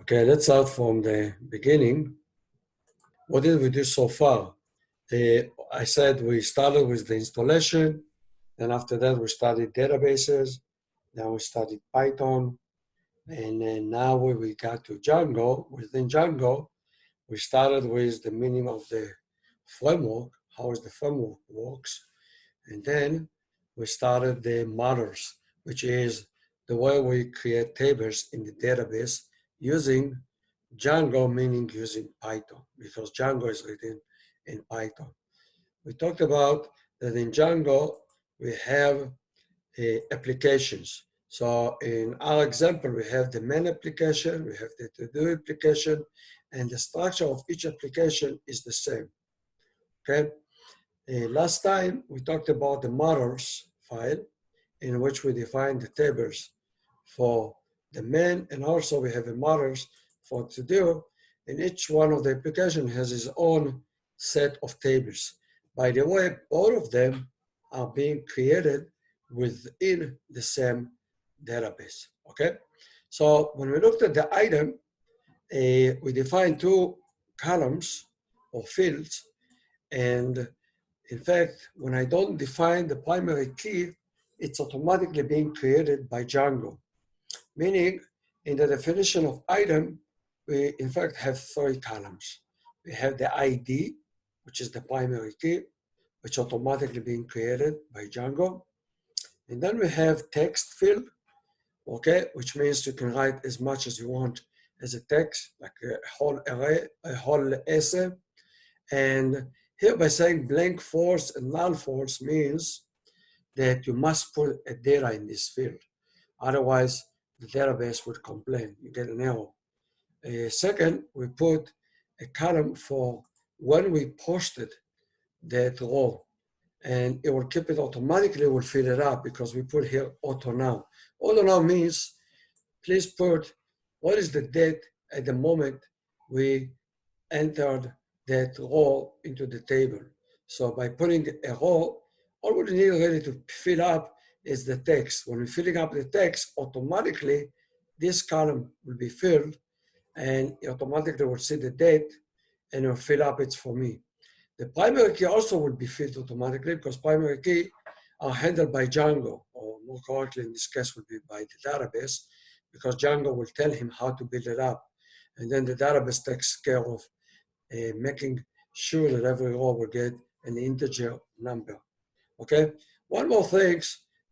Okay, let's start from the beginning. What did we do so far? I said we started with the installation, then after that we studied databases, then we studied Python, and then now we got to Django. Within Django, we started with the meaning of the framework, how is the framework works, and then we started the models, which is the way we create tables in the database using Django, meaning using Python, because Django is written in Python. We talked about that in Django, we have applications. So in our example, we have the main application, we have the to-do application, and the structure of each application is the same, okay? Last time, we talked about the models file, in which we define the tables for the main, and also we have a models for to-do, and each one of the application has its own set of tables. By the way, all of them are being created within the same database, okay? So when we looked at the item, we defined two columns or fields, and in fact, when I don't define the primary key, it's automatically being created by Django. Meaning, in the definition of item, we in fact have three columns. We have the ID, which is the primary key, which automatically being created by Django. And then we have text field, okay, which means you can write as much as you want as a text, like a whole array, a whole essay. And here by saying blank false and null false means that you must put a data in this field. Otherwise, the database would complain, you get an error. Second, we put a column for when we posted that row, and it will keep it automatically, will fill it up because we put here auto now. Auto now means, please put what is the date at the moment we entered that row into the table. So by putting a row, all we need really to fill up is the text. When we're filling up the text, automatically this column will be filled, and it automatically will see the date and it will fill up it's for me. The primary key also will be filled automatically because primary key are handled by Django, or more correctly in this case will be by the database, because Django will tell him how to build it up. And then the database takes care of making sure that every row will get an integer number, okay? One more thing,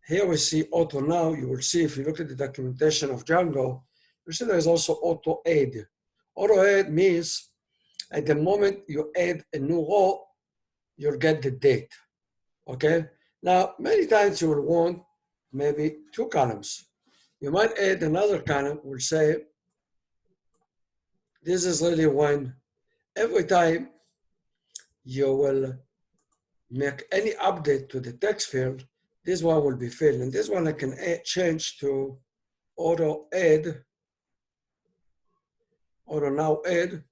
here we see auto now. You will see if you look at the documentation of Django, you see there's also auto add. Auto add means at the moment you add a new row, you'll get the date, okay? Now, many times you will want maybe two columns. You might add another column, we'll say, this is really when every time you will make any update to the text field, this one will be filled. And this one I can change to auto add, auto now add.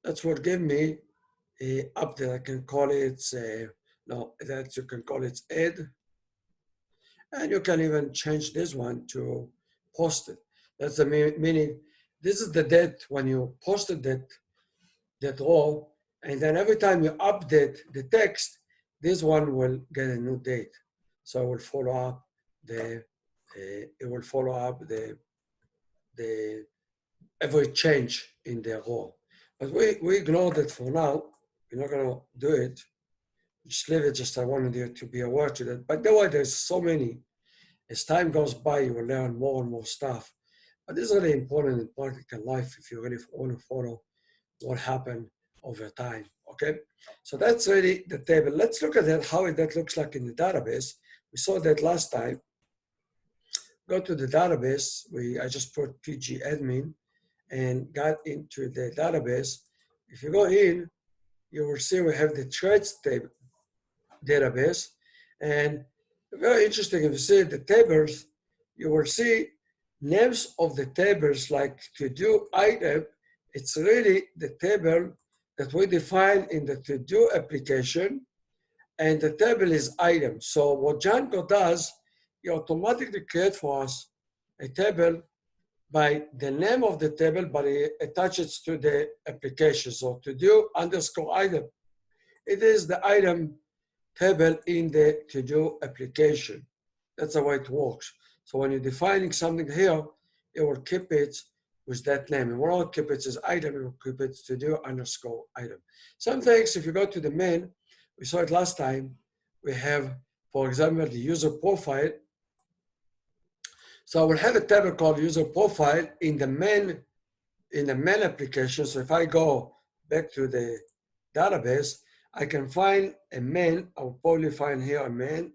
That's what give me a update. I can call it, no, that you can call it add. And you can even change this one to posted. That's the meaning. This is the date when you posted that row, and then every time you update the text, this one will get a new date. So it will follow up the every change in the row. But we ignore that for now. We're not gonna do it. Just leave it, just I wanted you to be aware to that. But the way there's so many, as time goes by, you will learn more and more stuff. But this is really important in practical life if you really want to follow what happened over time, okay? So that's really the table. Let's look at that, how that looks like in the database. We saw that last time. Go to the database. I just put PG admin and got into the database. If you go in, you will see we have the traits table database. And very interesting, if you see the tables, you will see names of the tables like to-do item. It's really the table that we define in the to-do application, and the table is item. So what Django does, it automatically creates for us a table by the name of the table, but it attaches to the application. So to do underscore item, it is the item table in the to-do application. That's the way it works. So when you're defining something here, it will keep it with that name. It won't keep it as item, it will keep it to-do underscore item. Some things, if you go to the main, we saw it last time, we have, for example, the user profile. So I will have a table called user profile in the main application. So if I go back to the database, I can find a main. I will probably find here a main.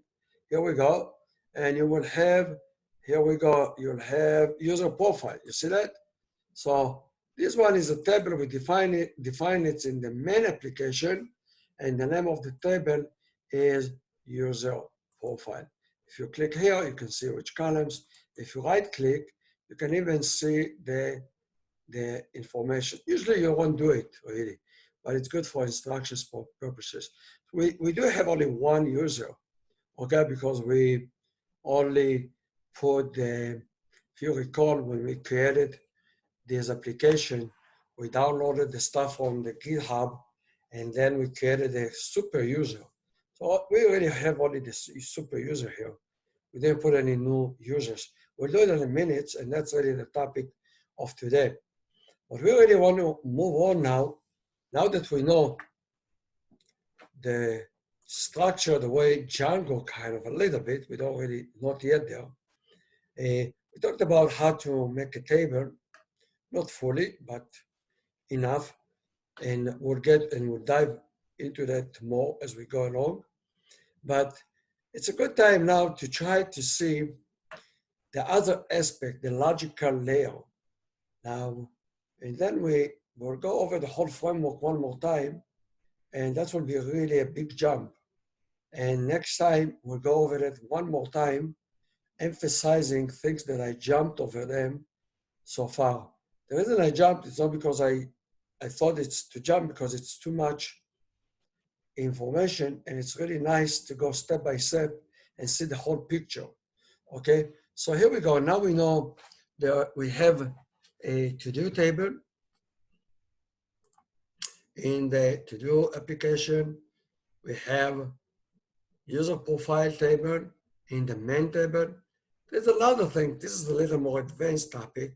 Here we go. And you will have, here we go, you'll have user profile. You see that? So this one is a table. We define it in the main application. And the name of the table is user profile. If you click here, you can see which columns. If you right click, you can even see the information. Usually you won't do it really, but it's good for instructions purposes. We do have only one user, okay, because we only put the, if you recall, when we created this application, we downloaded the stuff from the GitHub, and then we created a super user. So we already have only this super user here. We didn't put any new users. We'll do it in a minute, and that's really the topic of today. But we really want to move on now. Now that we know the structure, the way Django kind of a little bit, we don't really, not yet there. We talked about how to make a table, not fully, but enough. And we'll dive into that more as we go along. But it's a good time now to try to see the other aspect, the logical layer. Now, and then we will go over the whole framework one more time, and that will be really a big jump. And next time, we'll go over it one more time, emphasizing things that I jumped over them so far. The reason I jumped is not because I thought it's to jump, because it's too much information, and it's really nice to go step by step and see the whole picture, okay? So here we go. Now we know that we have a to-do table in the to-do application. We have user profile table in the main table. There's a lot of things. This is a little more advanced topic.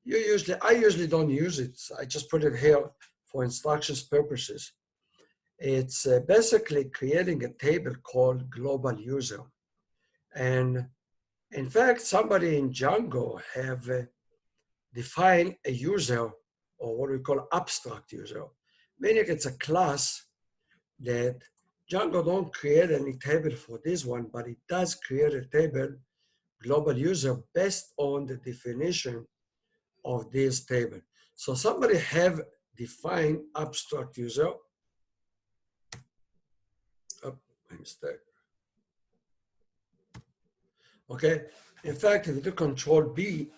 I usually don't use it. I just put it here for instructions purposes. It's basically creating a table called global user. And in fact, somebody in Django have defined a user, or what we call abstract user, meaning it's a class that Django don't create any table for this one, but it does create a table, global user, based on the definition of this table. So somebody have defined abstract user. Oh, my mistake. Okay. In fact, if you do Control B,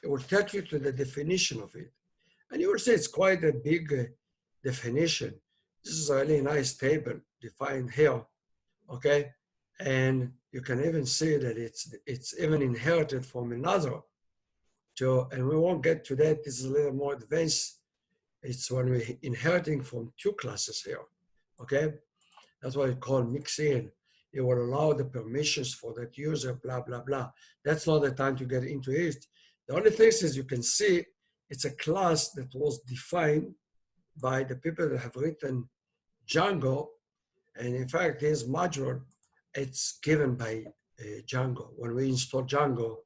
it will take you to the definition of it. And you will see it's quite a big definition. This is a really nice table defined here, okay? And you can even see that it's even inherited from another. And we won't get to that. This is a little more advanced. It's when we're inheriting from two classes here, okay? That's what we call mix-in. It will allow the permissions for that user, blah, blah, blah. That's not the time to get into it. The only thing is you can see it's a class that was defined by the people that have written Django. And in fact, this module, it's given by Django. When we install Django,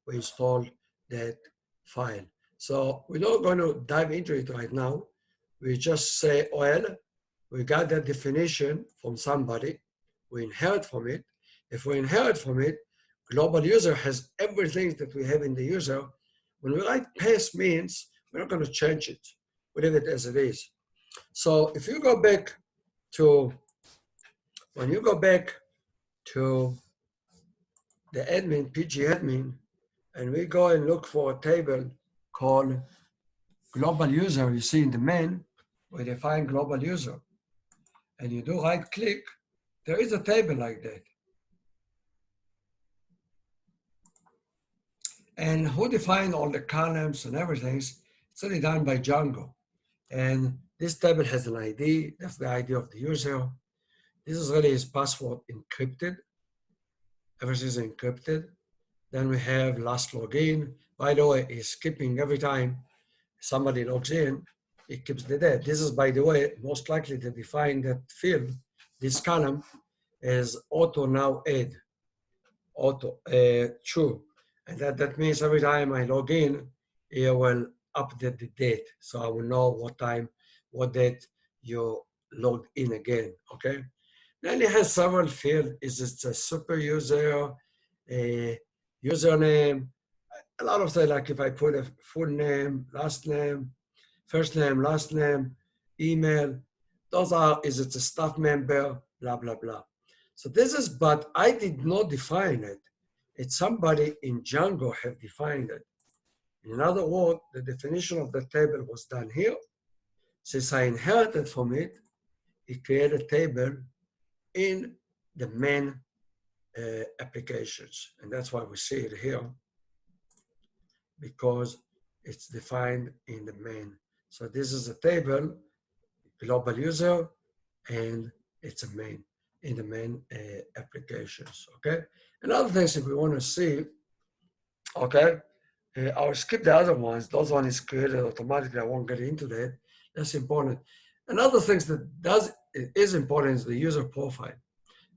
we install that file. So we're not going to dive into it right now. We just say, well, we got that definition from somebody. We inherit from it. If we inherit from it, global user has everything that we have in the user. When we write pass means, we're not going to change it. We leave it as it is. So if you go back to, when you go back to the admin, PG admin, and we go and look for a table called global user, you see in the main, we define global user. And you do right click, there is a table like that. And who defined all the columns and everything? It's really done by Django. And this table has an ID. That's the ID of the user. This is really his password encrypted. Everything is encrypted. Then we have last login. By the way, he's skipping every time somebody logs in, it keeps the date. This is, by the way, most likely to define that field, this column, as auto now add, auto true. And that means every time I log in, it will update the date. So I will know what time, what date you logged in again, okay? Then it has several fields. Is it a super user, a username, a lot of things, like if I put a full name, last name, first name, last name, email, those are, is it a staff member, blah, blah, blah. So this is, but I did not define it. It's somebody in Django have defined it. In other words, the definition of the table was done here. Since I inherited from it, it created a table in the main applications. And that's why we see it here, because it's defined in the main. So this is a table, global user, and it's a main, in the main applications, okay? Another thing if we want to see, okay, I'll skip the other ones. Those ones is created automatically. I won't get into that. That's important. Another thing that is important is the user profile.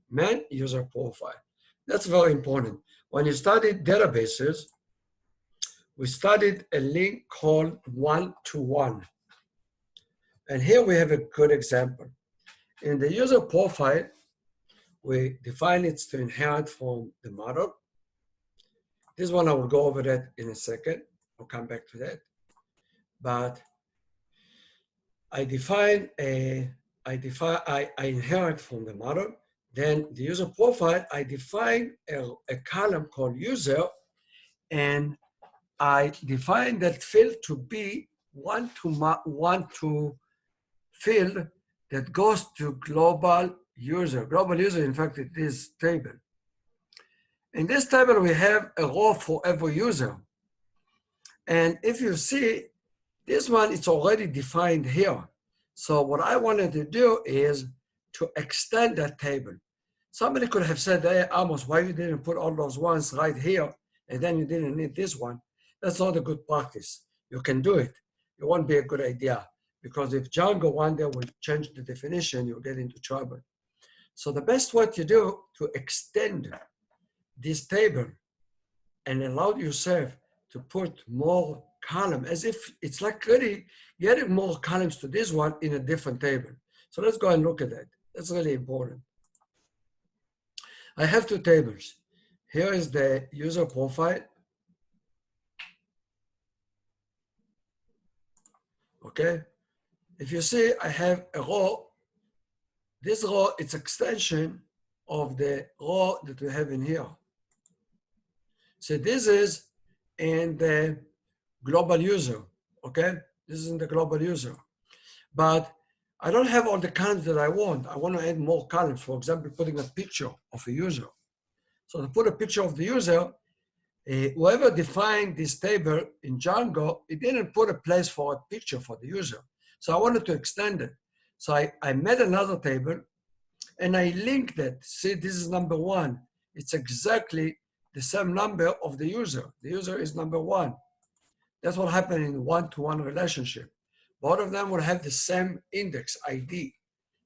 Main user profile. That's very important. When you study databases, we studied a link called one-to-one. And here we have a good example. In the user profile, we define it to inherit from the model. This one, I will go over that in a second. I'll come back to that. But I inherit from the model. Then the user profile, I define a column called user, and I define that field to be one to field that goes to global user. Global user, in fact, it is table. In this table, we have a row for every user. And if you see, this one, it's already defined here. So what I wanted to do is to extend that table. Somebody could have said, hey, Amos, why you didn't put all those ones right here, and then you didn't need this one? That's not a good practice. You can do it. It won't be a good idea, because if Django one day will change the definition, you'll get into trouble. So the best way to do to extend this table and allow yourself to put more column, as if it's like really getting more columns to this one in a different table. So let's go and look at that. That's really important. I have two tables. Here is the user profile. Okay. If you see, I have a row. This row, it's extension of the row that we have in here. So this is in the global user, okay? This is in the global user. But I don't have all the columns that I want. I want to add more columns. For example, putting a picture of a user. So to put a picture of the user, whoever defined this table in Django, it didn't put a place for a picture for the user. So I wanted to extend it. So I made another table and I linked it. See, this is number one. It's exactly the same number of the user. The user is number one. That's what happened in one-to-one relationship. Both of them will have the same index ID.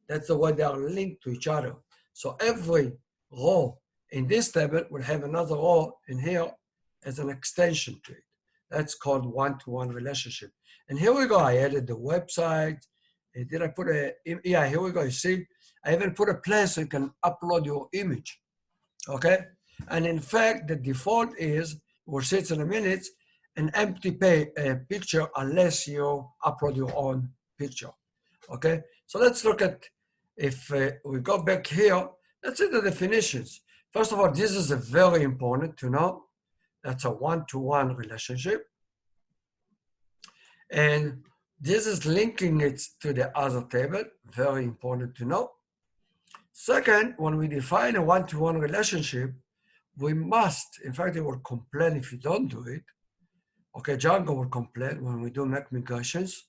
That's the way they are linked to each other. So every row in this table will have another row in here as an extension to it. That's called one-to-one relationship. And here we go. I added the website. Did I put a, yeah, here we go. You see, I even put a place so you can upload your image, okay? And in fact, the default is, we'll see it in a minute, an empty picture unless you upload your own picture, okay? So let's look at, if we go back here, let's see the definitions. First of all, this is a very important to know. That's a one-to-one relationship. And this is linking it to the other table, very important to know. Second, when we define a one-to-one relationship, we must, in fact, it will complain if you don't do it. Okay, Django will complain when we do make migrations.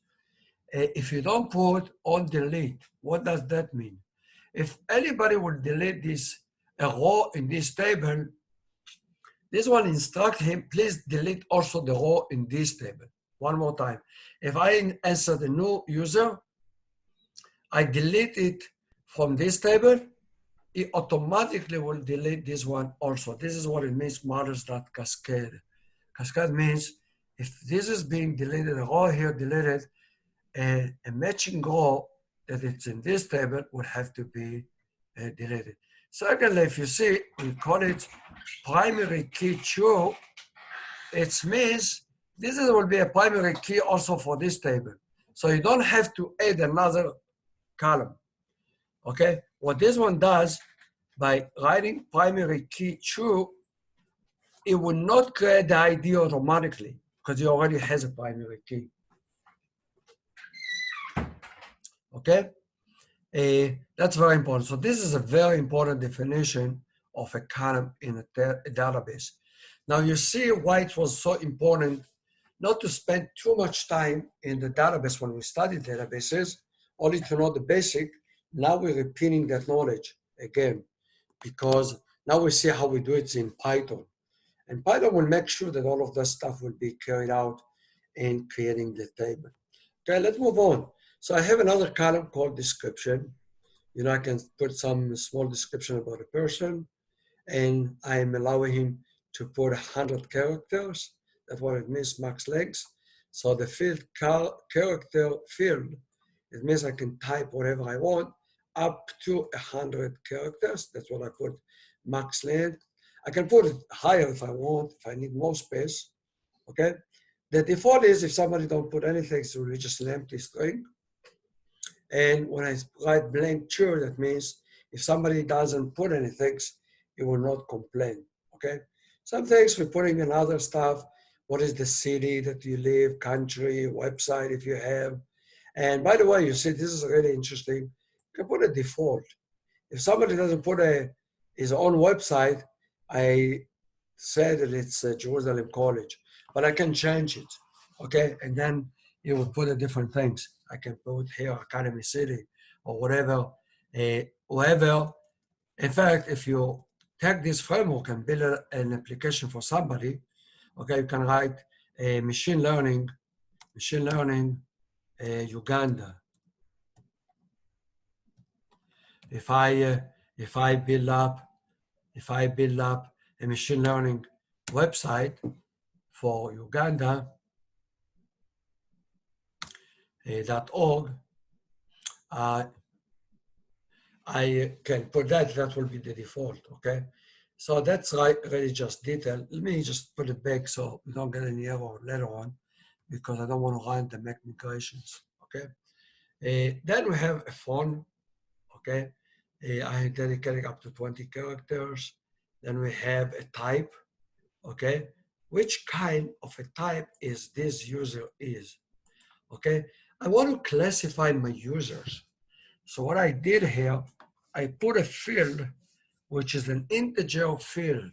If you don't put on delete, what does that mean? If anybody will delete this a row in this table, this one instruct him, please delete also the row in this table. One more time. If I insert a new user, I delete it from this table, it automatically will delete this one also. This is what it means, models.cascade. Cascade means if this is being deleted, a row here deleted, a matching row that it's in this table would have to be deleted. Secondly, if you see, we call it primary key true. It means this will be a primary key also for this table. So you don't have to add another column. Okay, what this one does, by writing primary key true, it will not create the ID automatically because it already has a primary key. Okay, that's very important. So this is a very important definition of a column in a database. Now you see why it was so important not to spend too much time in the database when we study databases, only to know the basic. Now we're repeating that knowledge again, because now we see how we do it in Python. And Python will make sure that all of that stuff will be carried out in creating the table. Okay, let's move on. So I have another column called description. You know, I can put some small description about a person, and I'm allowing him to put 100 characters. That's what it means, max length. So the field character field, it means I can type whatever I want up to 100 characters. That's what I put, max length. I can put it higher if I want, if I need more space, okay? The default is if somebody don't put anything, so we just an empty string. And when I write blank true, that means if somebody doesn't put anything, it will not complain, okay? Some things we're putting in other stuff. What is the city that you live, country, website if you have. And by the way, you see, this is really interesting. You can put a default. If somebody doesn't put his own website, I say that it's Jerusalem College, but I can change it, okay? And then it will put the different things. I can put here Academy City or whatever, whoever. In fact, if you take this framework and build an application for somebody, okay, you can write machine learning, Uganda. If I build up a machine learning website for Uganda, .org, I can put that will be the default, okay? So that's really just detail. Let me just put it back so we don't get any error later on, because I don't want to run the Mac migrations, okay? Then we have a font, okay? I dedicated up to 20 characters. Then we have a type, okay? Which kind of a type is this user is, okay? I want to classify my users. So what I did here, I put a field, which is an integer field.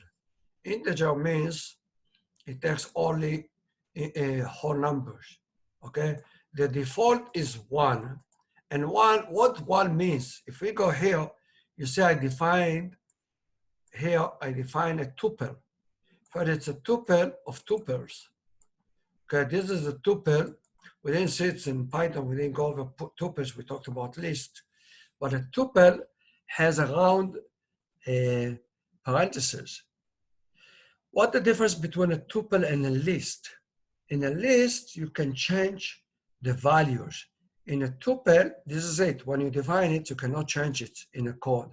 Integer means it takes only whole numbers, okay? The default is 1. And what 1 means, if we go here, you see I define a tuple. But it's a tuple of tuples. Okay, this is a tuple. We didn't see it in Python, we didn't go over tuples, we talked about list. But a tuple has around parentheses. What's the difference between a tuple and a list? In a list, you can change the values. In a tuple, this is it. When you define it, you cannot change it in a code.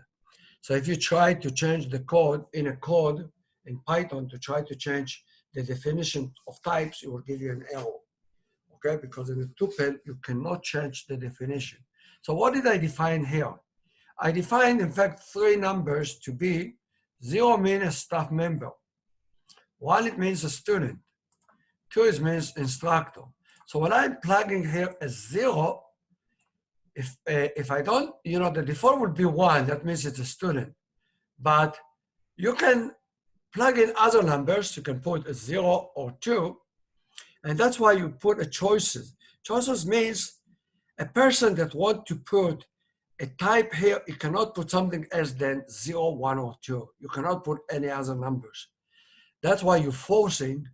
So if you try to change the code in Python to try to change the definition of types, it will give you an error, okay? Because in a tuple, you cannot change the definition. So what did I define here? I defined, in fact, 3 numbers to be 0 means a staff member. 1, it means a student. 2, it means instructor. So when I'm plugging here a 0, if I don't, the default would be 1, that means it's a student. But you can plug in other numbers. You can put a 0 or 2, and that's why you put a choices. Choices means a person that wants to put a type here, you cannot put something else than 0, 1, or 2. You cannot put any other numbers. That's why you're forcing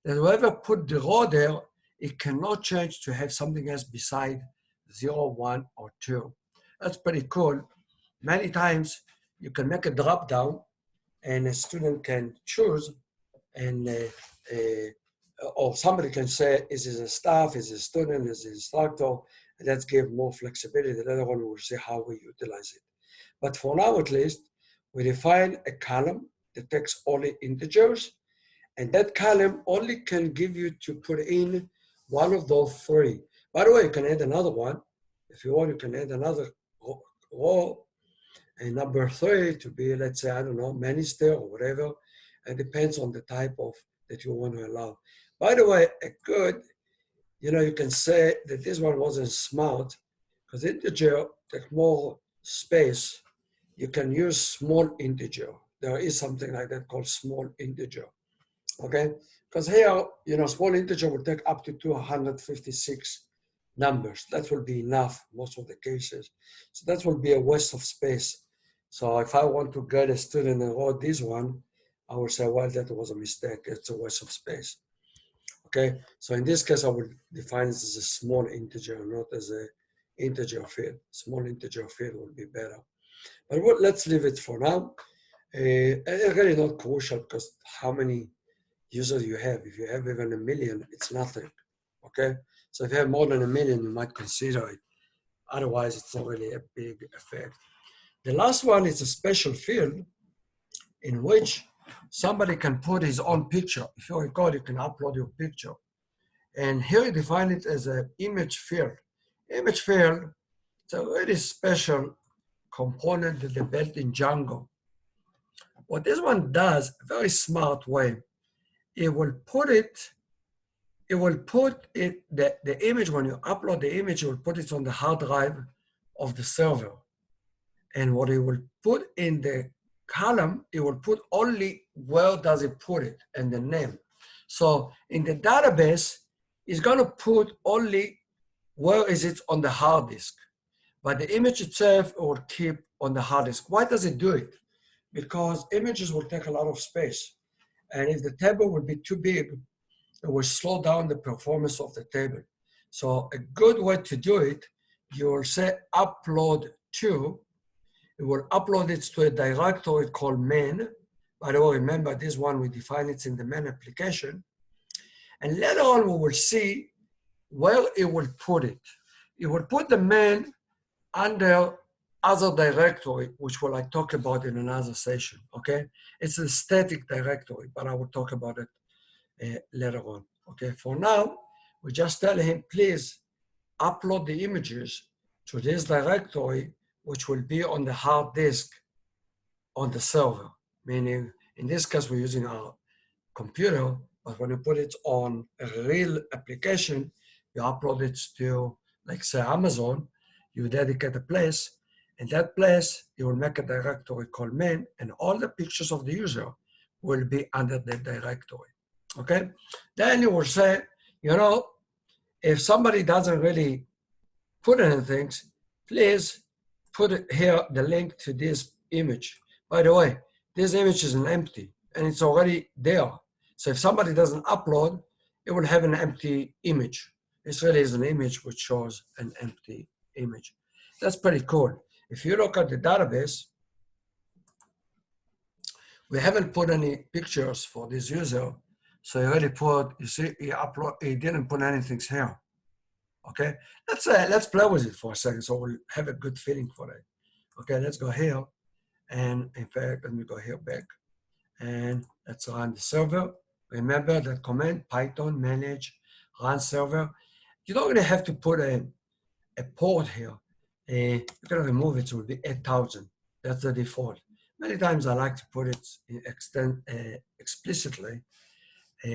that whoever put the row there, it cannot change to have something else beside 0, 1, or 2. That's pretty cool. Many times you can make a drop down and a student can choose, and or somebody can say, is it a staff, is it a student, is it an instructor? Let's give more flexibility. Later on, we'll see how we utilize it. But for now, at least, we define a column that takes only integers, and that column only can give you to put in one of those 3. By the way, you can add another one. If you want, you can add another row, and number 3 to be, let's say, I don't know, minister or whatever. It depends on the type of that you want to allow. By the way, a good, you can say that this one wasn't smart because integer takes more space. You can use small integer. There is something like that called small integer, okay? Because here, small integer will take up to 256 numbers. That will be enough most of the cases. So that will be a waste of space. So if I want to get a student and wrote this one, I would say, well, that was a mistake. It's a waste of space. Okay, so in this case, I would define it as a small integer, not as an integer field. Small integer field would be better. But let's leave it for now. It's really not crucial because how many users you have. If you have even 1 million, it's nothing. Okay, so if you have more than 1 million, you might consider it. Otherwise, it's not really a big effect. The last one is a special field in which somebody can put his own picture. If you recall, you can upload your picture. And here you define it as an image field. Image field, it's a very special component that they built in Django. What this one does, a very smart way, it will put the image, when you upload the image, it will put it on the hard drive of the server. And what it will put in the column, it will put only where does it put it and the name. So in the database, it's going to put only where is it on the hard disk. But the image itself will keep on the hard disk. Why does it do it? Because images will take a lot of space. And if the table will be too big, it will slow down the performance of the table. So a good way to do it, you will say upload to. It will upload it to a directory called main. By the way, remember this one, we define it in the main application. And later on, we will see where it will put it. It will put the main under other directory, which will I talk about in another session, okay? It's a static directory, but I will talk about it later on, okay? For now, we just tell him, please upload the images to this directory, which will be on the hard disk on the server, meaning in this case, we're using our computer, but when you put it on a real application, you upload it to, like say, Amazon, you dedicate a place, and that place, you will make a directory called main, and all the pictures of the user will be under the directory, okay? Then you will say, if somebody doesn't really put anything, please put here the link to this image. By the way, this image is an empty, and it's already there. So if somebody doesn't upload, it will have an empty image. This really is an image which shows an empty image. That's pretty cool. If you look at the database, we haven't put any pictures for this user. So he already put, you see, he didn't put anything here. Okay, let's play with it for a second so we'll have a good feeling for it. Okay, let's go here. And in fact, let me go here back. And let's run the server. Remember that command, Python manage run server. You don't really have to put a port here. You're going to remove it, so it will be 8,000. That's the default. Many times I like to put it explicitly,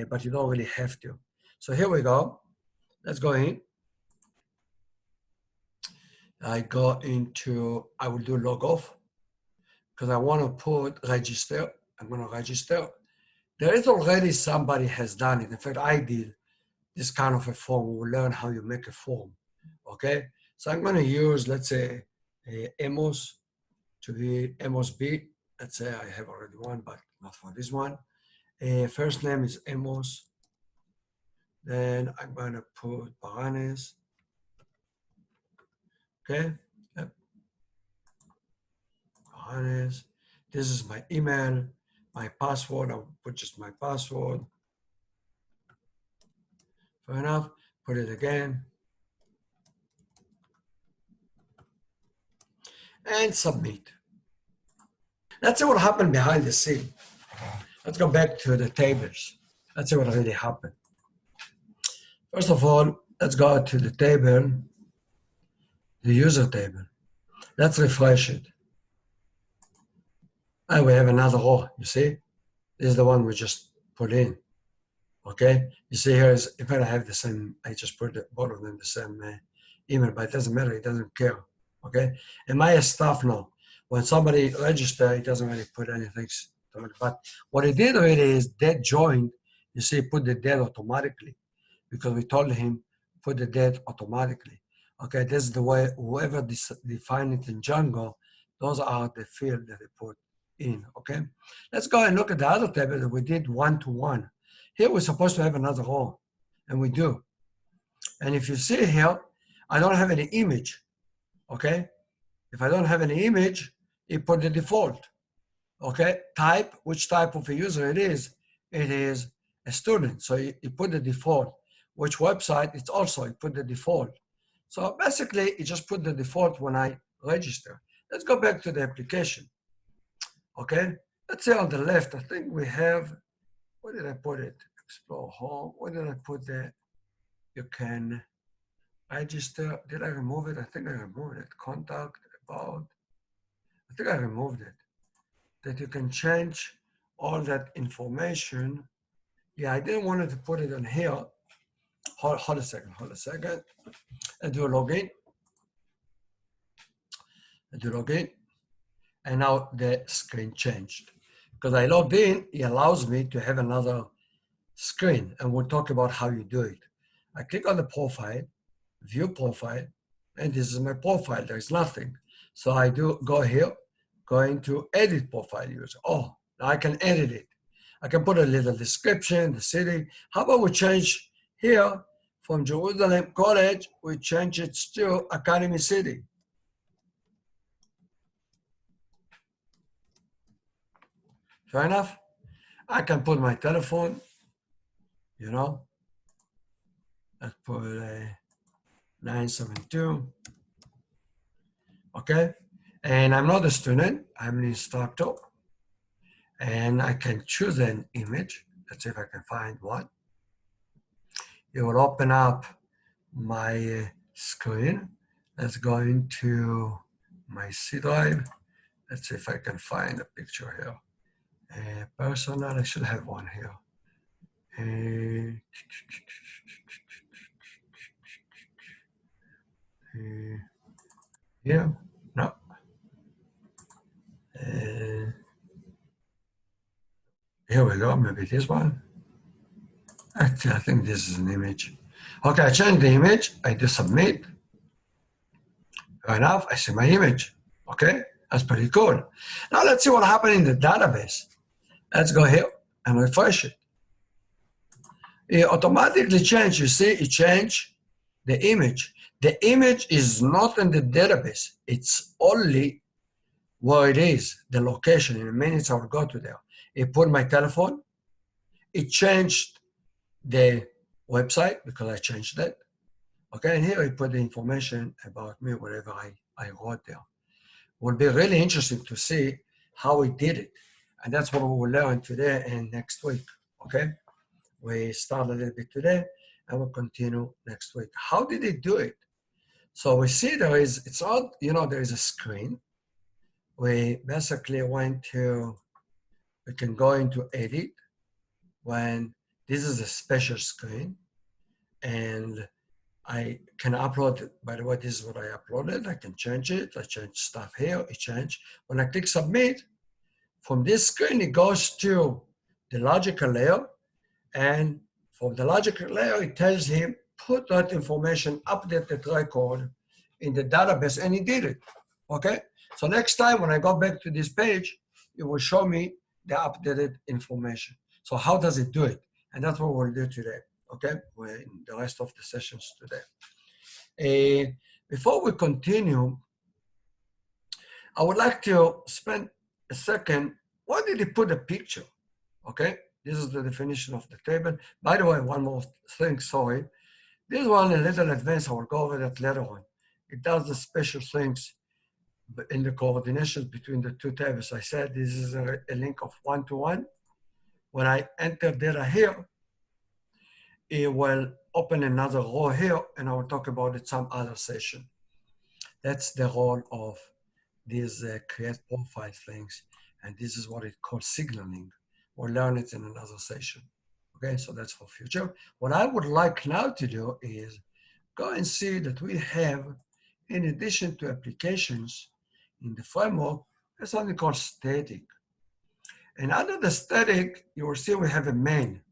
but you don't really have to. So here we go. Let's go in. I will do log off because I want to put register. I'm going to register. there is already somebody has done it. In fact, I did this kind of a form. We'll learn how you make a form, okay? So I'm gonna use, let's say, Amos to be Amos B. Let's say I have already one, but not for this one. First name is Amos. Then I'm gonna put Baranes, okay? Yep. Baranes. This is my email, my password. I'll put just my password. Fair enough. Put it again. And submit. Let's see what happened behind the scene. Let's go back to the tables. Let's see what really happened. First of all, let's go to the table, the user table. Let's refresh it. And we have another row, you see? This is the one we just put in, okay? You see here is, if I have the same, I just put both of them the same email, but it doesn't matter, it doesn't care, okay? And my staff now, when somebody registers, it doesn't really put anything, but what it did really is that joined, you see, put the date automatically, because we told him put the date automatically. Okay, this is the way whoever define it in Django, those are the fields that they put in, okay? Let's go and look at the other table that we did one-to-one. Here we're supposed to have another row, and we do. And if you see here, I don't have any image, okay? If I don't have any image, it put the default, okay? Type, which type of a user it is a student, so you put the default. Which website, it's also, you put the default. So basically, you just put the default when I register. Let's go back to the application, okay? Let's say on the left, I think we have, where did I put it? Explore home, where did I put that? You can register, did I remove it? I think I removed it. Contact, about, I think I removed it. That you can change all that information. Yeah, I didn't want to put it on here. Hold a second. I do a login. And now the screen changed. Because I logged in, it allows me to have another screen, and we'll talk about how you do it. I click on the profile, view profile, and this is my profile. There's nothing. So I do go here, go into edit profile user. Oh, now I can edit it. I can put a little description, the city. How about we change here from Jerusalem College, we change it to Academy City. Fair enough? I can put my telephone, you know, let's put 972, okay? And I'm not a student, I'm an instructor. And I can choose an image. Let's see if I can find one. It will open up my screen. Let's go into my C drive. Let's see if I can find a picture here. Personal, I should have one here. Here, no. Here we go, maybe this one. Actually, I think this is an image. Okay, I change the image, I do submit. Fair enough, I see my image. Okay, that's pretty cool. Now let's see what happened in the database. Let's go here and refresh it. It automatically changed, you see, it changed the image. The image is not in the database. It's only where it is, the location. In a minute, I'll go to there. It put my telephone. It changed the website because I changed that. Okay, and here I put the information about me, whatever I wrote there. It will be really interesting to see how he did it. And that's what we will learn today and next week, okay? We start a little bit today and we'll continue next week. How did he do it? So we see there is, it's all, you know, there is a screen. We basically went to, we can go into edit when this is a special screen and I can upload it. By the way, this is what I uploaded. I can change it. I change stuff here, it changed. When I click submit, from this screen, it goes to the logical layer, and from the logical layer, it tells him, put that information, update that record in the database, and he did it, okay? So next time when I go back to this page, it will show me the updated information. So how does it do it? And that's what we'll do today, okay? We're in the rest of the sessions today. Before we continue, I would like to spend a second. Why did he put a picture? Okay, this is the definition of the table. By the way, one more thing, sorry. This one a little advanced, I will go over that later on. It does the special things in the coordinations between the two tables. I said this is a link of one-to-one. When I enter data here, it will open another row here, and I will talk about it some other session. That's the role of these create profile things, and this is what it calls signaling. We'll learn it in another session. Okay, so that's for future. What I would like now to do is go and see that we have, in addition to applications in the framework, there's something called static. And under the static, you will see we have a main.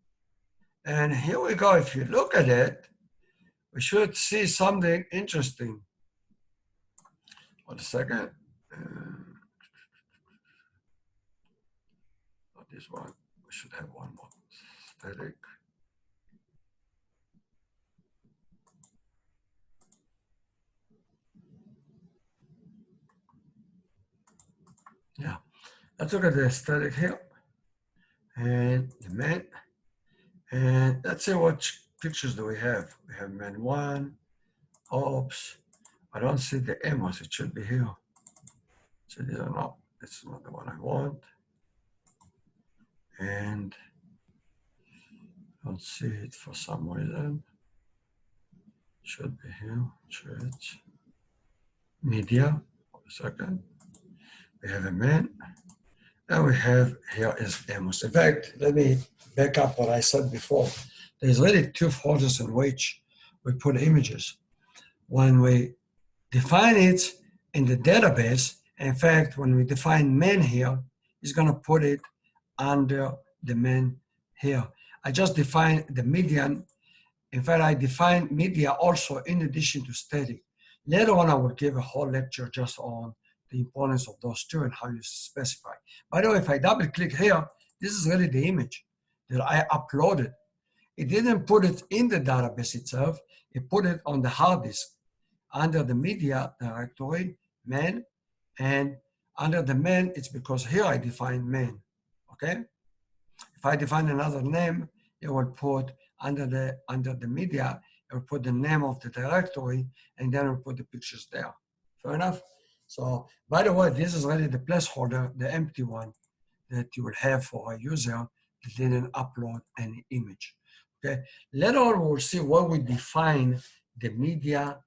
And here we go. If you look at it, we should see something interesting. Hold a second. This one, we should have one more static. Yeah, let's look at the static here and the main. And let's see what pictures do we have. We have main one, oops. I don't see the Amos, it should be here. So these are not, that's not the one I want. And I don't see it for some reason. Should be here, church. Media, a second. We have a man, and we have here is Amos. In fact, let me back up what I said before. There's really two folders in which we put images. When we define it in the database, in fact, when we define man here, it's going to put it under the man here. I just defined the median. In fact, I define media also in addition to static. Later on, I will give a whole lecture just on the importance of those two and how you specify. By the way, if I double click here, this is really the image that I uploaded. It didn't put it in the database itself. It put it on the hard disk under the media directory, man, and under the man, it's because here I define man, okay? If I define another name, it will put under the media, it will put the name of the directory, and then it will put the pictures there. Fair enough? So, by the way, this is really the placeholder, the empty one that you will have for a user that didn't upload any image. Okay. Later on, we'll see what we define the media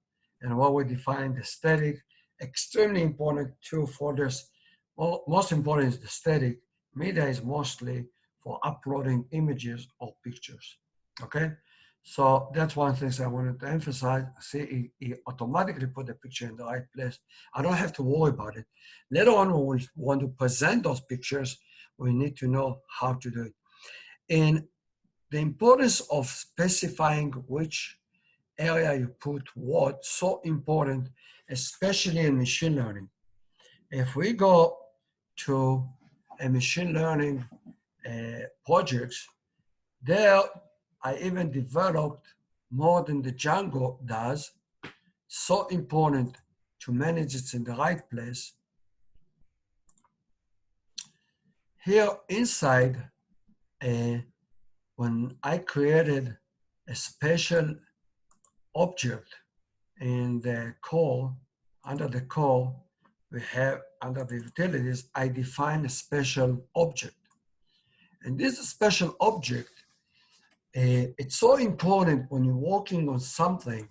and what we define the static. Extremely important two folders. Well, most important is the static. Media is mostly for uploading images or pictures. Okay. So that's one thing I wanted to emphasize. See, it automatically put the picture in the right place. I don't have to worry about it. Later on, when we want to present those pictures, we need to know how to do it. And the importance of specifying which area you put what, so important, especially in machine learning. If we go to a machine learning projects, there I even developed more than the Django does, so important to manage it in the right place. Here inside, when I created a special object in the core, under the core, we have under the utilities, I define a special object. And this special object, it's so important when you're working on something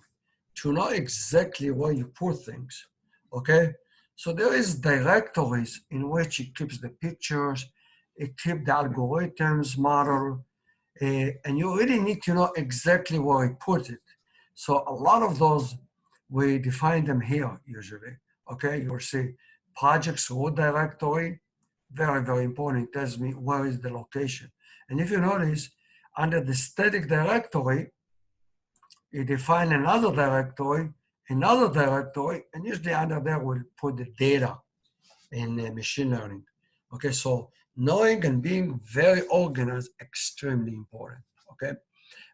to know exactly where you put things, okay? So there is directories in which it keeps the pictures, it keeps the algorithms model, and you really need to know exactly where you put it. So a lot of those, we define them here usually, okay? You'll see projects root directory, very, very important. It tells me where is the location. And if you notice, under the static directory, you define another directory, and usually under there we'll put the data in machine learning. Okay, so knowing and being very organized, extremely important. Okay,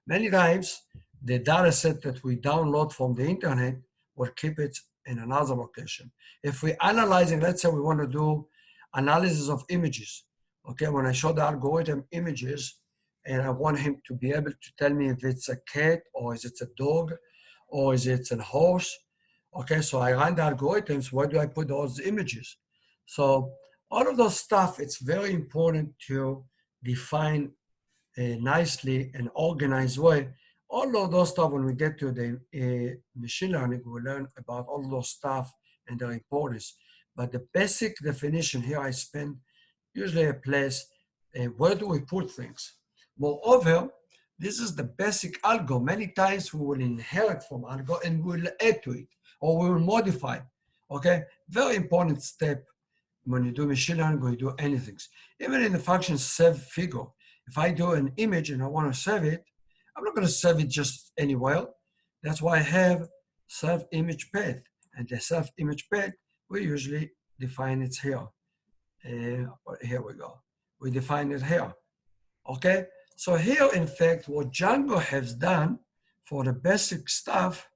many times the data set that we download from the internet, we'll keep it in another location. If we're analyzing, let's say we want to do analysis of images. Okay, when I show the algorithm images, and I want him to be able to tell me if it's a cat or is it a dog or is it a horse. Okay, so I run the algorithms, where do I put those images? So all of those stuff, it's very important to define nicely and organized way. All of those stuff, when we get to the machine learning, we'll learn about all those stuff and their importance. But the basic definition here, I spend usually a place, where do we put things? Moreover, this is the basic algo. Many times we will inherit from algo and we'll add to it or we will modify. Okay, very important step when you do machine learning, when you do anything. Even in the function save figure, if I do an image and I want to save it, I'm not going to save it just anywhere. That's why I have save image path. And the save image path, we usually define it here. Here we go. We define it here. Okay? So here, in fact, what Django has done for the basic stuff,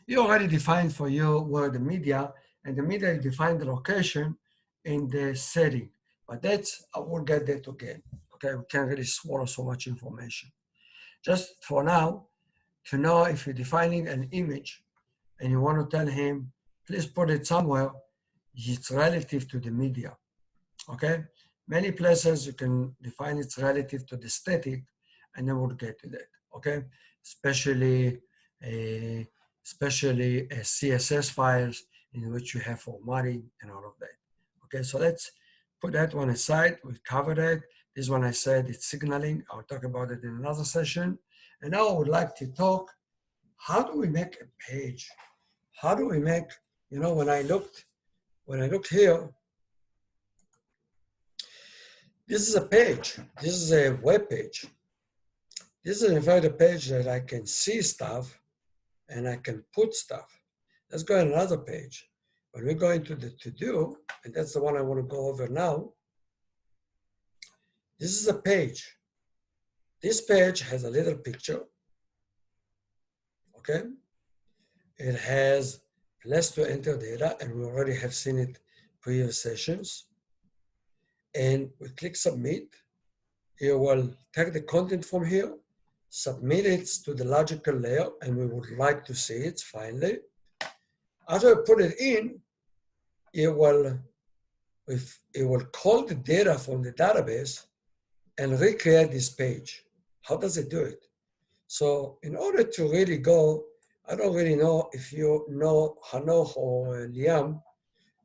he already defined for you where the media, and the media define the location in the setting. But that's, I will get that again. Okay, we can't really swallow so much information. Just for now, to know if you're defining an image and you want to tell him, please put it somewhere, it's relative to the media. Okay? Many places you can define it's relative to the static, and then we'll get to that. Okay? Especially CSS files in which you have formatting and all of that. Okay, so let's put that one aside. We covered it. This one I said it's signaling. I'll talk about it in another session. And now I would like to talk, how do we make a page? How do we make, you know, when I looked here, this is a page. This is a web page. This is in fact a page that I can see stuff and I can put stuff. Let's go to another page. When we go into the to-do, and that's the one I want to go over now, this is a page. This page has a little picture, okay? It has place to enter data, and we already have seen it previous sessions. And we click submit. It will take the content from here, submit it to the logical layer, and we would like to see it finally. After I put it in, it will call the data from the database and recreate this page. How does it do it? So in order to really go, I don't really know if you know Hanoch or Liam,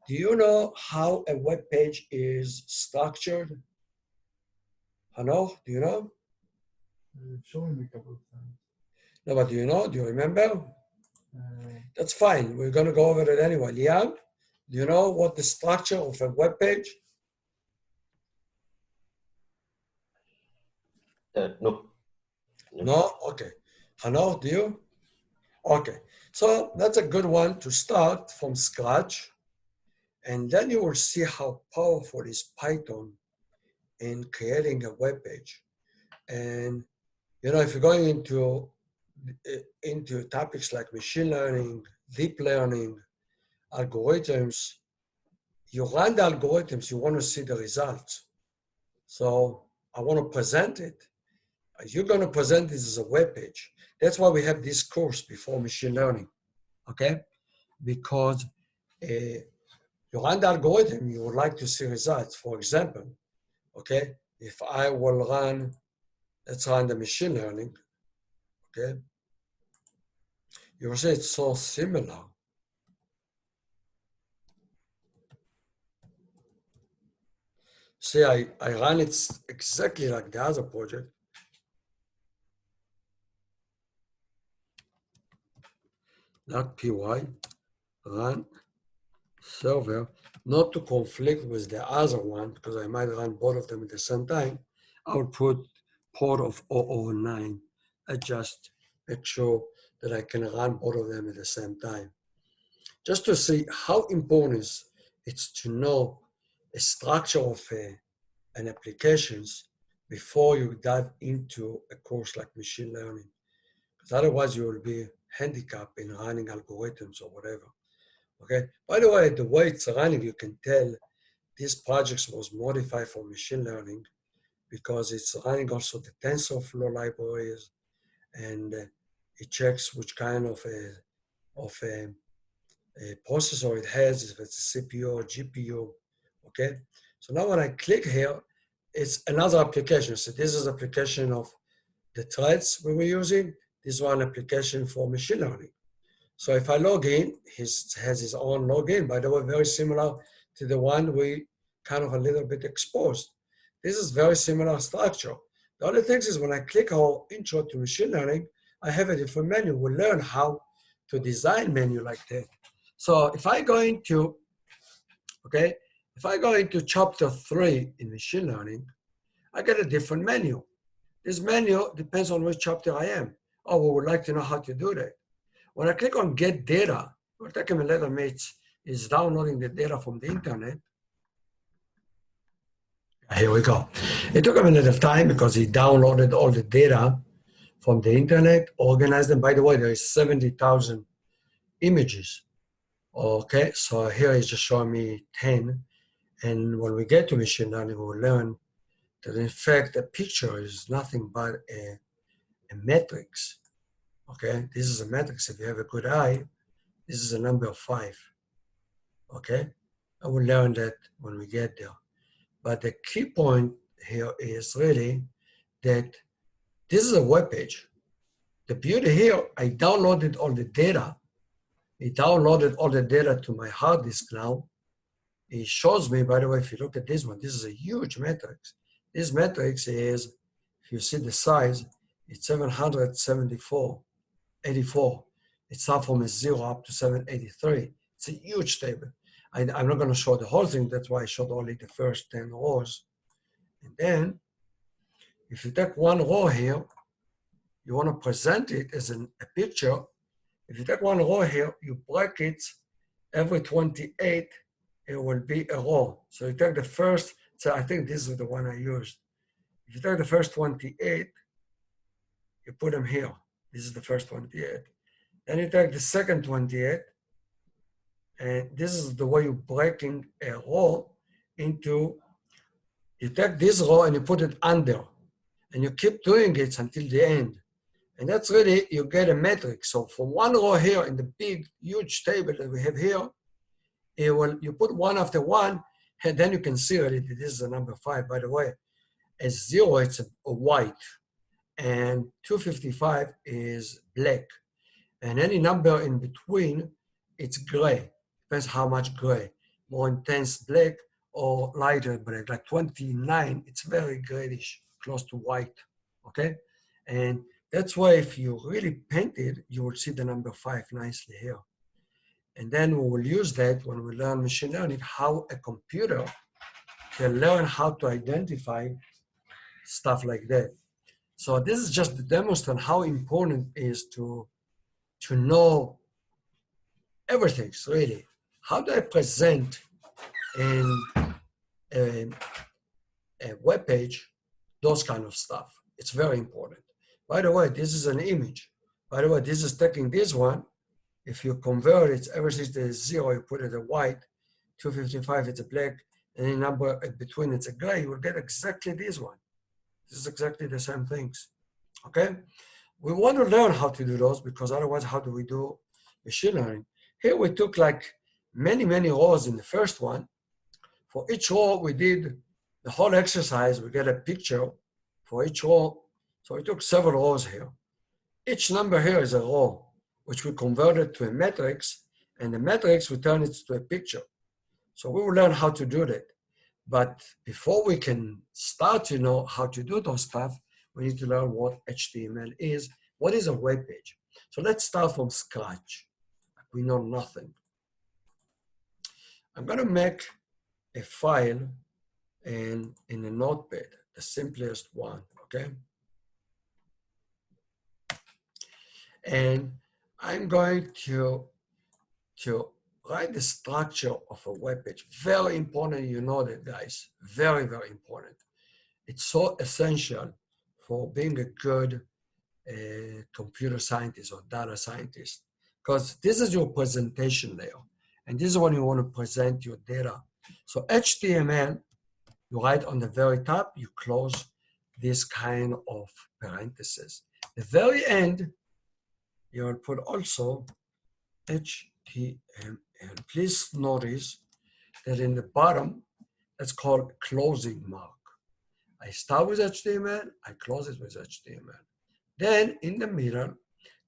do you know how a web page is structured? Hanoch, do you know? Showing me a couple of times. No, but do you know? Do you remember? That's fine. We're going to go over it anyway. Liam, do you know what the structure of a web page? No. No? Okay. Hanoch, do you? Okay. So that's a good one to start from scratch. And then you will see how powerful is Python in creating a web page. And, you know, if you're going into topics like machine learning, deep learning, algorithms, you run the algorithms, you want to see the results. So I want to present it. You're going to present this as a web page. That's why we have this course before machine learning, okay? Because you run the algorithm, you would like to see results. For example, okay, if I will run, let's run the machine learning, okay? You will see it's so similar. See, I ran it exactly like the other project. Not py, run. server, not to conflict with the other one, because I might run both of them at the same time, I would put port of 009. I just make sure that I can run both of them at the same time. Just to see how important it's to know the structure of an applications before you dive into a course like machine learning. Because otherwise you will be handicapped in running algorithms or whatever. Okay. By the way it's running, you can tell this project was modified for machine learning because it's running also the TensorFlow libraries, and it checks which kind of a processor it has, if it's a CPU or GPU. Okay. So now when I click here, it's another application. So this is application of the threads we were using. This one application for machine learning. So if I log in, he has his own login, by the way, very similar to the one we kind of a little bit exposed. This is very similar structure. The only thing is when I click our intro to machine learning, I have a different menu. We'll learn how to design menu like that. So if I go into, okay, if I go into chapter 3 in machine learning, I get a different menu. This menu depends on which chapter I am. Oh, we would like to know how to do that. When I click on get data, what I can later mates is downloading the data from the internet. Here we go. It took him a little time because he downloaded all the data from the internet, organized them. By the way, there is 70,000 images. Okay, so here he's just showing me 10. And when we get to machine learning, we'll learn that in fact a picture is nothing but a matrix. Okay, this is a matrix. If you have a good eye, this is a number 5. Okay, I will learn that when we get there. But the key point here is really that this is a web page. The beauty here, I downloaded all the data. It downloaded all the data to my hard disk now. It shows me, by the way, if you look at this one, this is a huge matrix. This matrix is, if you see the size, it's 774, 84. It's up from a 0 up to 783. It's a huge table. I'm not going to show the whole thing. That's why I showed only the first 10 rows. And then, if you take one row here, you want to present it as a picture. If you take one row here, you break it every 28, it will be a row. So you take the first, so I think this is the one I used. If you take the first 28, you put them here. This is the first 28. Then you take the second 28, and this is the way you're breaking a row into, you take this row and you put it under, and you keep doing it until the end. And that's really, you get a matrix. So from one row here in the big, huge table that we have here, you put one after one, and then you can see already this is a number 5. By the way, a 0, it's a white, and 255 is black. And any number in between, it's gray. Depends how much gray. More intense black or lighter black. Like 29, it's very grayish, close to white. Okay? And that's why if you really paint it, you will see the number 5 nicely here. And then we will use that when we learn machine learning, how a computer can learn how to identify stuff like that. So this is just to demonstrate how important it is to know everything, really. How do I present in a web page those kind of stuff? It's very important. By the way, this is an image. By the way, this is taking this one. If you convert it, everything is 0, you put it a white, 255, it's a black, any number between it's a gray, you will get exactly this one. This is exactly the same things, okay? We want to learn how to do those because otherwise, how do we do machine learning? Here we took like many rows in the first one. For each row, we did the whole exercise. We get a picture for each row. So we took several rows here. Each number here is a row, which we converted to a matrix, and the matrix, we turn it to a picture. So we will learn how to do that. But before we can start to know how to do those stuff, we need to learn what HTML is. What is a web page? So let's start from scratch. We know nothing. I'm going to make a file in a notepad, the simplest one, okay? And I'm going to write the structure of a web page. Very important, you know that, guys. Very, very important. It's so essential for being a good computer scientist or data scientist, because this is your presentation layer. And this is when you want to present your data. So HTML, you write on the very top, you close this kind of parentheses. The very end, you will put also HTML. Please notice that in the bottom, that's called closing mark. I start with HTML, I close it with HTML. Then in the middle,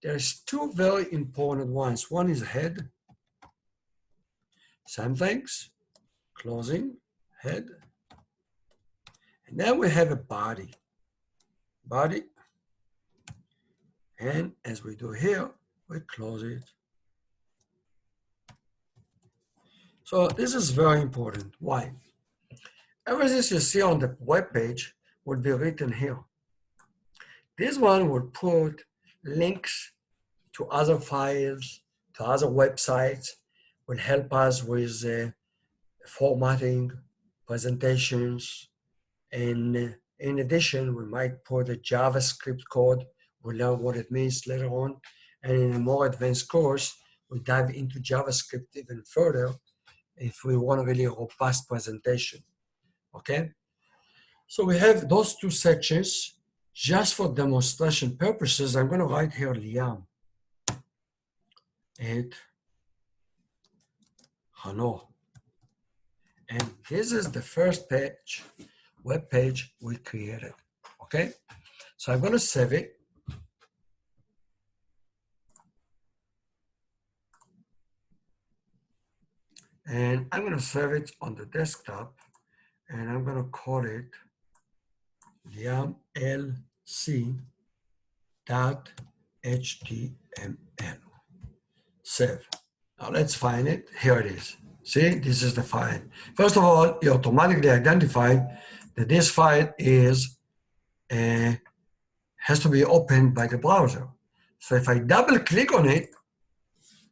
there's two very important ones. One is head, same things, closing, head. And then we have a body, and as we do here, we close it. So this is very important. Why? Everything you see on the web page will be written here. This one will put links to other files, to other websites, will help us with formatting, presentations, and in addition, we might put a JavaScript code. We'll learn what it means later on. And in a more advanced course, we'll dive into JavaScript even further if we want a really robust presentation, okay? So we have those two sections. Just for demonstration purposes, I'm gonna write here Liam et Hano. And this is the first page, web page we created, okay? So I'm gonna save it. And I'm gonna save it on the desktop, and I'm gonna call it liamlc.html. Save. Now let's find it. Here it is. See, this is the file. First of all, you automatically identify that this file is has to be opened by the browser. So if I double click on it,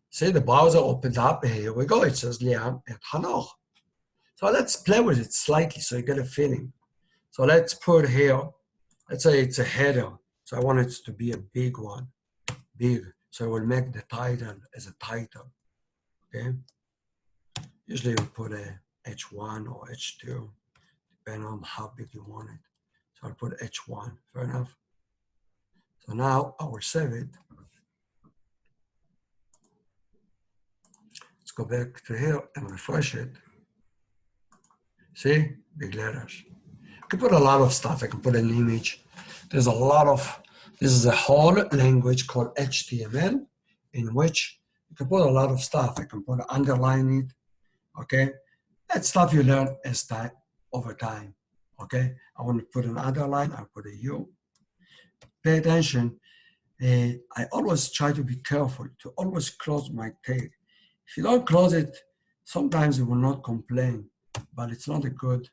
see the browser opens up. Here we go. It says Liam et Hanoch. So let's play with it slightly so you get a feeling. So let's put here, let's say it's a header. So I want it to be a big one, big. So we'll make the title as a title, okay? Usually we put a H1 or H2, depending on how big you want it. So I'll put H1, fair enough. So now I will save it. Let's go back to here and refresh it. See, big letters. I can put a lot of stuff. I can put an image. There's a lot of, this is a whole language called HTML in which you can put a lot of stuff. I can put underline it, okay? That's stuff you learn as time over time, okay? I want to put an underline, I'll put a U. Pay attention. I always try to be careful to always close my tag. If you don't close it, sometimes it will not complain, but it's not a good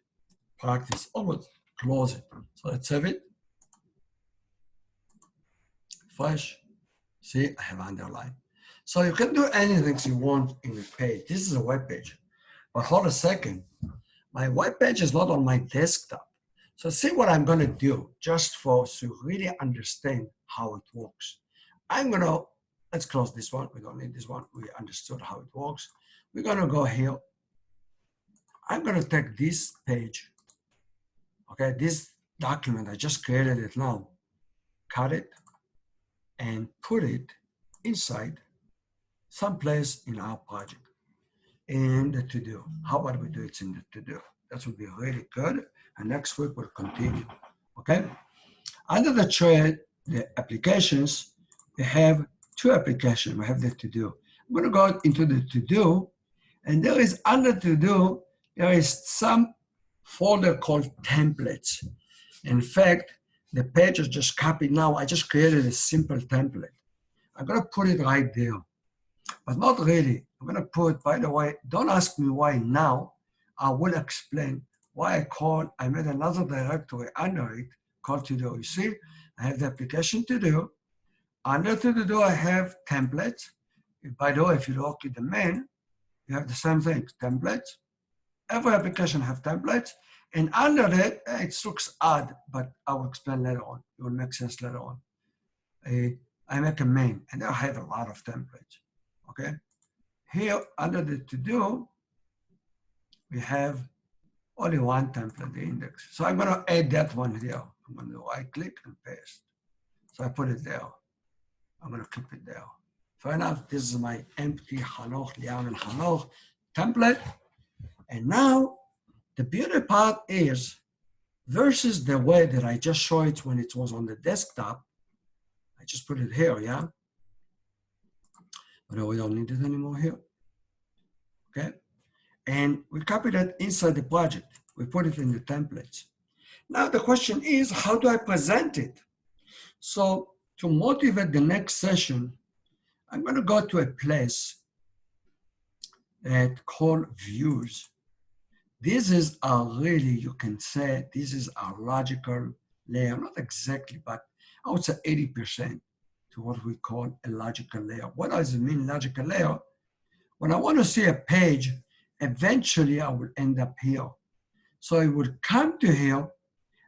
practice. Always close it. So let's save it. Fresh. See, I have underline. So you can do anything you want in a page. This is a web page. But hold a second. My web page is not on my desktop. So see what I'm going to do just for to really understand how it works. I'm going to, let's close this one. We don't need this one. We understood how it works. We're going to go here. I'm going to take this page, okay, this document, I just created it now, cut it, and put it inside someplace in our project, in the to-do. How about we do it in the to-do? That would be really good. And next week we'll continue, okay? Under the trade, the applications, we have two applications. We have the to-do. I'm gonna go into the to-do, and there is under to-do, there is some folder called templates. In fact, the page is just copied now. I just created a simple template. I'm gonna put it right there. but not really. I'm gonna put, by the way, don't ask me why now. I will explain why I made another directory under it called to do. You see, I have the application to do. Under to do, I have templates. By the way, if you look at the main, you have the same thing, templates. Every application have templates. And under that, it looks odd, but I will explain later on. It will make sense later on. I make a main, and I have a lot of templates, okay? Here, under the to-do, we have only one template, the index. So I'm gonna add that one here. I'm gonna right-click and paste. So I put it there. I'm gonna keep it there. Fair enough, this is my empty Hanoch, Liam and Hanoch template. And now, the beauty part is, versus the way that I just showed it when it was on the desktop, I just put it here, yeah? But we don't need it anymore here, okay? And we copied it inside the project. We put it in the templates. Now the question is, how do I present it? So to motivate the next session, I'm gonna go to a place that called views. This is a really, you can say, this is a logical layer, not exactly, but I would say 80% to what we call a logical layer. What does it mean, logical layer? When I want to see a page, eventually I will end up here. So it will come to here,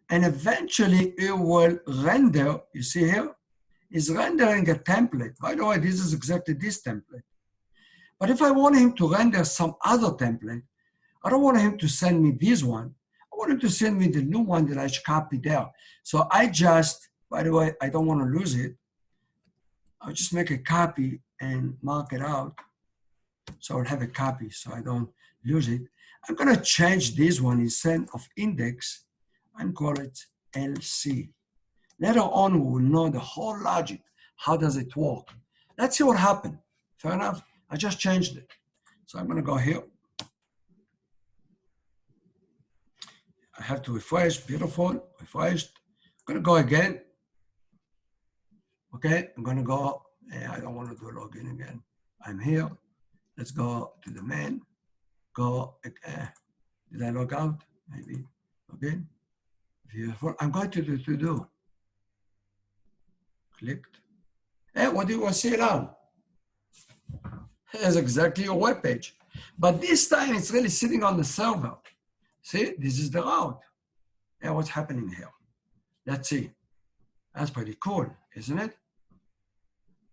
and eventually it will render, you see here, it's rendering a template. By the way, this is exactly this template. But if I want him to render some other template, I don't want him to send me this one. I want him to send me the new one that I copied there. So I just, by the way, I don't want to lose it. I'll just make a copy and mark it out. So I'll have a copy so I don't lose it. I'm gonna change this one instead of index and call it LC. Later on, we will know the whole logic. How does it work? Let's see what happened. Fair enough? I just changed it. So I'm gonna go here. I have to refresh, beautiful, refreshed. I'm gonna go again. Okay, I'm gonna go, I don't wanna do login again. I'm here, let's go to the main, go, did I log out? Maybe, okay. Beautiful, I'm going to do to-do. Clicked. And what do you want to see now? It's exactly your web page. But this time it's really sitting on the server. See, this is the route. And what's happening here? Let's see. That's pretty cool, isn't it?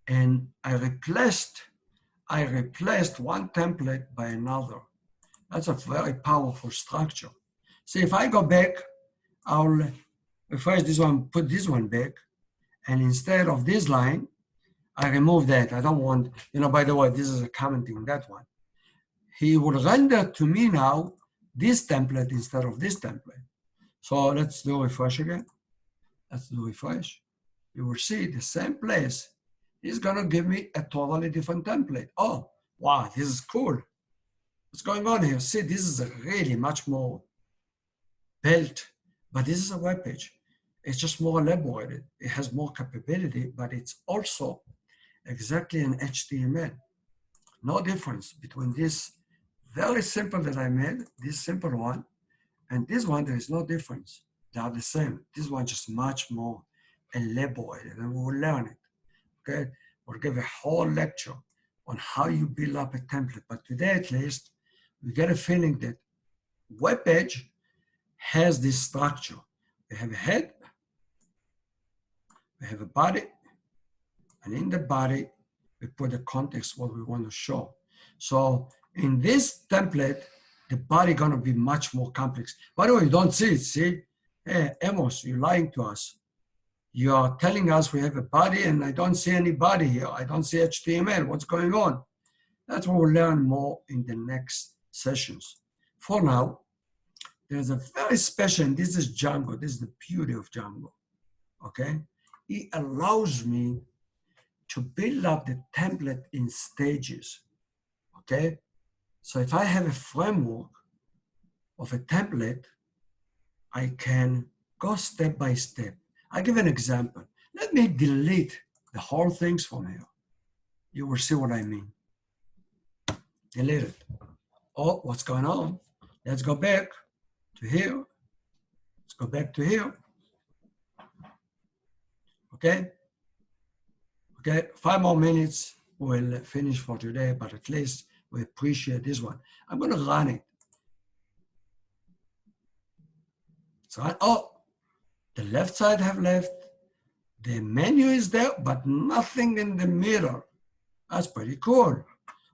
And I replaced one template by another. That's a very powerful structure. See, if I go back, I'll refresh this one, put this one back, and instead of this line, I remove that. I don't want, by the way, this is a commenting that one. He will render to me now this template instead of this template. So let's do refresh again. Let's do refresh. You will see the same place. He's gonna give me a totally different template. Oh, wow, this is cool. What's going on here? See, this is a really much more built, but this is a web page. It's just more elaborated. It has more capability, but it's also exactly an HTML. No difference between this very simple that I made, this simple one, and this one, there is no difference. They are the same. This one just much more elaborated, and we will learn it. Okay, we'll give a whole lecture on how you build up a template. But today, at least, we get a feeling that web page has this structure. We have a head, we have a body, and in the body, we put the context what we want to show. So in this template, the body gonna be much more complex. By the way, you don't see it, see? Hey, Amos, you're lying to us. You are telling us we have a body and I don't see any body here. I don't see HTML, what's going on? That's what we'll learn more in the next sessions. For now, there's a very special, and this is Django, this is the beauty of Django, okay? It allows me to build up the template in stages, okay? So if I have a framework of a template, I can go step by step. I'll give an example. Let me delete the whole things from here. You will see what I mean. delete it. Oh, what's going on? Let's go back to here. Let's go back to here. Okay? Okay, 5 more minutes. We'll finish for today, but at least we appreciate this one. I'm going to run it. So, oh, the left side have left. The menu is there, but nothing in the middle. That's pretty cool.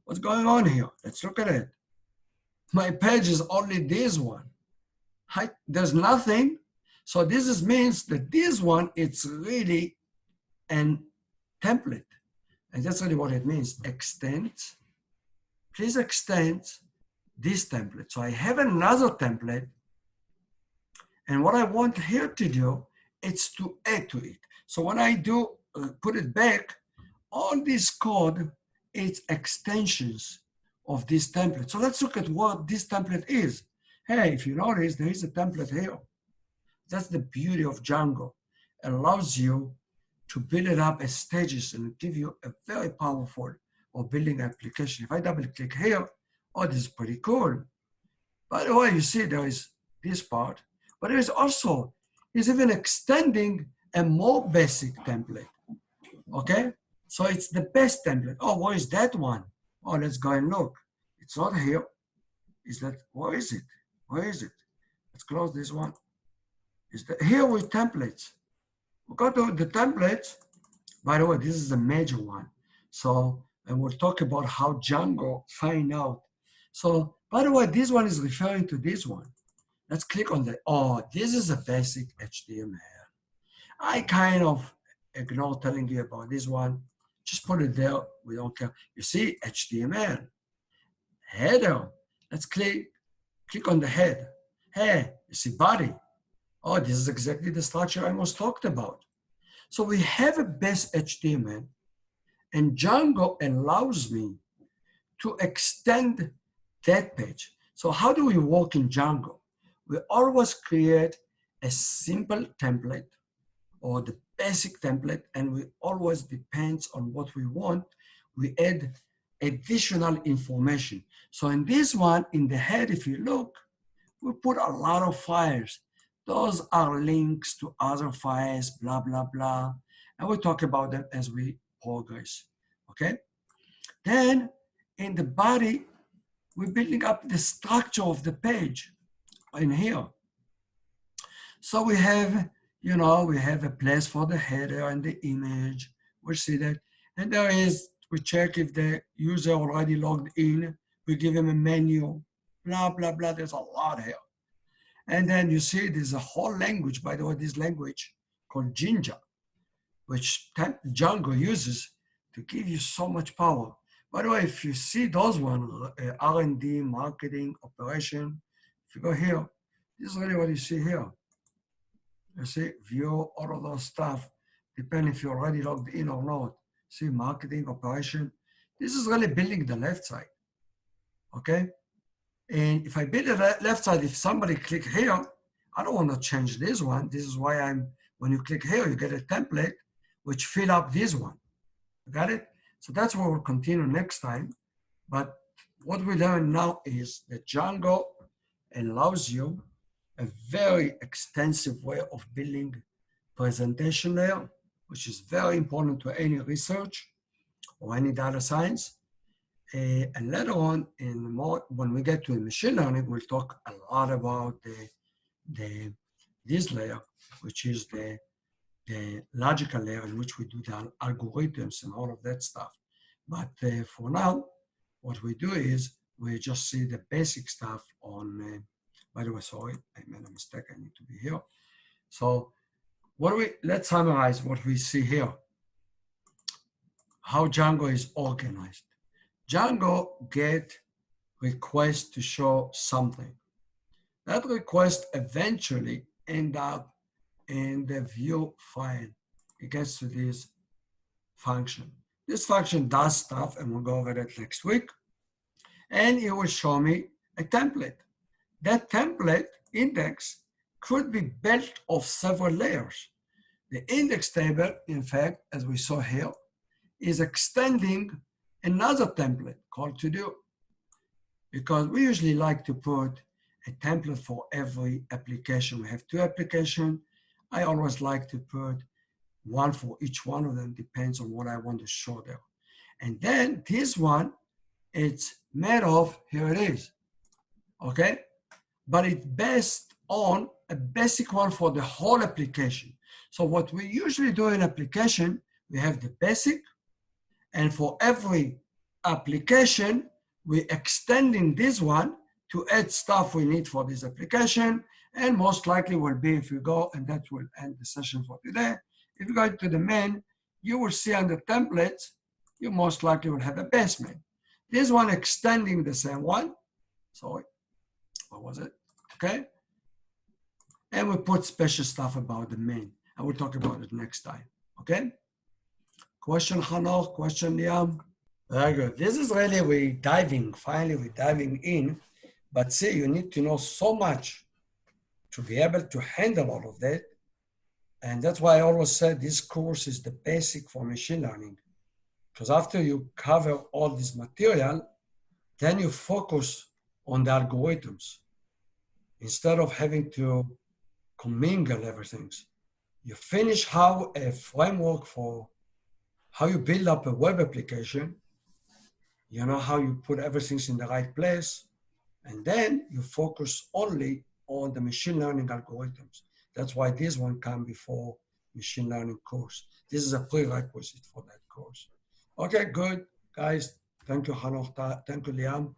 What's going on here? Let's look at it. My page is only this one. There's nothing. So this means that this one, it's really an template. And that's really what it means. Extend. Please extend this template. So I have another template. And what I want here to do, it's to add to it. So when I do put it back, all this code, it's extensions of this template. So let's look at what this template is. Hey, if you notice, there is a template here. That's the beauty of Django. It allows you to build it up as stages and give you a very powerful or building application. If I double click here, oh, this is pretty cool. By the way, you see there is this part, but there is also, it's even extending a more basic template, okay? So it's the best template. Oh, where is that one? Oh, let's go and look. It's not here. Is that, where is it? Where is it? Let's close this one. Is that here with templates? We go to the templates. By the way, this is a major one. So, and we'll talk about how Django find out. So, by the way, this one is referring to this one. Let's click on the, oh, this is a basic HTML. I kind of ignore telling you about this one. Just put it there, we don't care. You see, HTML, header. Let's click on the head. Hey, you see body. Oh, this is exactly the structure I almost talked about. So we have a base HTML, and Django allows me to extend that page. So how do we work in Django? We always create a simple template or the basic template, and we always depends on what we want. We add additional information. So in this one, in the head, if you look, we put a lot of files. Those are links to other files, blah, blah, blah. And we'll talk about them as we progress, okay? Then in the body, we're building up the structure of the page in here. So we have, you know, we have a place for the header and the image. We'll see that. And there is, we check if the user already logged in. We give him a menu, blah, blah, blah. There's a lot here. And then you see there's a whole language, by the way, this language called Jinja, which Django uses to give you so much power. By the way, if you see those ones, R&D, marketing, operation, if you go here, this is really what you see here. You see, view, all of those stuff, depending if you're already logged in or not. See, marketing, operation. This is really building the left side, okay? And if I build the left side, if somebody click here, I don't want to change this one. This is why when you click here, you get a template which fill up this one. Got it? So that's what we'll continue next time. But what we learn now is that Django allows you a very extensive way of building presentation layer, which is very important to any research or any data science. And later on, when we get to machine learning, we'll talk a lot about this layer, which is the logical layer in which we do the algorithms and all of that stuff. But for now, what we do is we just see the basic stuff on, by the way, sorry, I made a mistake, I need to be here. So let's summarize what we see here, how Django is organized. Django get request to show something. That request eventually end up in the view file. It gets to this function. This function does stuff, and we'll go over that next week. And it will show me a template. That template index could be built of several layers. The index table, in fact, as we saw here, is extending another template called to do. because we usually like to put a template for every application. We have 2 applications. I always like to put one for each one of them, depends on what I want to show there. And then this one, it's made of, here it is, okay? But it's based on a basic one for the whole application. So what we usually do in application, we have the basic, and for every application, we're extending this one to add stuff we need for this application. And most likely will be if you go, and that will end the session for today. If you go to the main, you will see under templates, you most likely will have a base main. This one extending the same one. Sorry, what was it? Okay. And we put special stuff about the main. I will talk about it next time. Okay. Question, Hanoch? Question, Liam? Very good. This is really, finally we're diving in. But see, you need to know so much to be able to handle all of that. And that's why I always said this course is the basic for machine learning. Because after you cover all this material, then you focus on the algorithms. Instead of having to commingle everything. You finish how a framework for how you build up a web application, you know how you put everything in the right place, and then you focus only on the machine learning algorithms. That's why this one comes before machine learning course. This is a prerequisite for that course. Okay, good, guys. Thank you, Hanoch. Thank you, Liam.